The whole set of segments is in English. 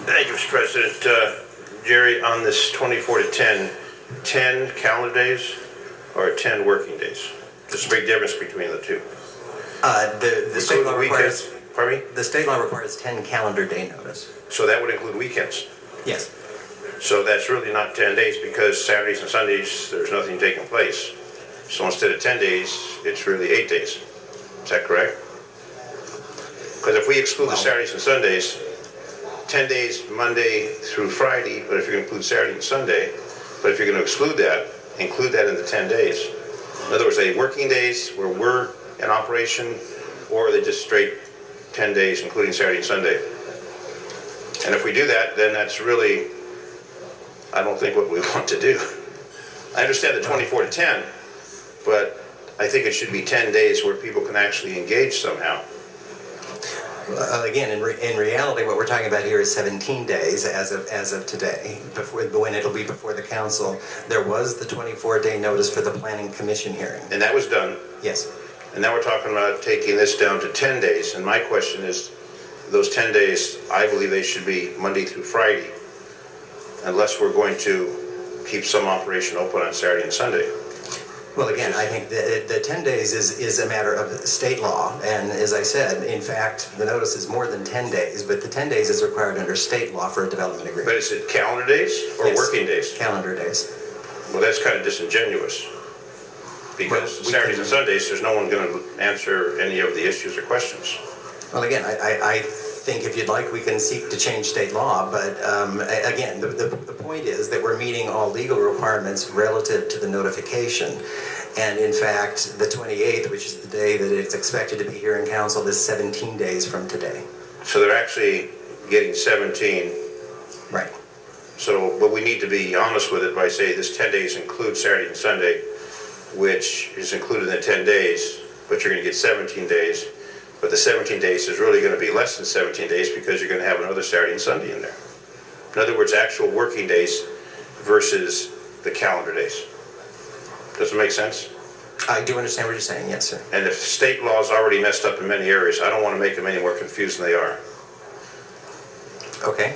Thank you, Mr. President. Jerry, on this 24 to 10 calendar days or 10 working days? There's a big difference between the two. The state law requires. Pardon me? The state law requires 10 calendar day notice. So that would include weekends. Yes. So that's really not 10 days because Saturdays and Sundays, there's nothing taking place. So instead of 10 days, it's really 8 days. Is that correct? Because if we exclude the Saturdays and Sundays, 10 days Monday through Friday, but if you're going to include Saturday and Sunday, but if you're going to exclude that, include that in the 10 days. In other words, are they working days where we're in operation, or are they just straight 10 days, including Saturday and Sunday? And if we do that, then that's really, I don't think what we want to do. I understand the 24 to 10, but I think it should be 10 days where people can actually engage somehow. Again, in reality, what we're talking about here is 17 days as of today, when it'll be before the council. There was the 24-day notice for the planning commission hearing. And that was done. Yes. And now we're talking about taking this down to 10 days. And my question is, those 10 days, I believe they should be Monday through Friday, unless we're going to keep some operation open on Saturday and Sunday. Well, again, I think the 10 days is a matter of state law, and as I said, in fact, the notice is more than 10 days, but the 10 days is required under state law for a development agreement. But is it calendar days or Yes. working days? Calendar days. Well, that's kind of disingenuous, because Well, Saturdays and Sundays, there's no one going to answer any of the issues or questions. Well, again, I think if you'd like, we can seek to change state law, but again, the point is that we're meeting all legal requirements relative to the notification. And in fact, the 28th, which is the day that it's expected to be here in council, is 17 days from today. So they're actually getting 17. Right. So, but we need to be honest with it by saying this 10 days includes Saturday and Sunday, which is included in the 10 days, but you're going to get 17 days. But the 17 days is really going to be less than 17 days because you're going to have another Saturday and Sunday in there. In other words, actual working days versus the calendar days. Does it make sense? I do understand what you're saying, yes, sir. And if state law is already messed up in many areas, I don't want to make them any more confused than they are. Okay.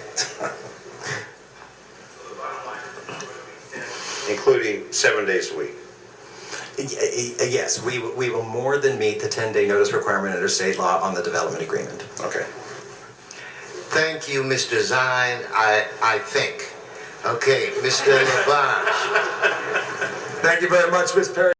Including 7 days a week. Yes, we will more than meet the 10-day notice requirement under state law on the development agreement. Okay. Thank you, Mr. Zine, I think. Okay, Mr. Labange. Thank you very much, Ms. Perry.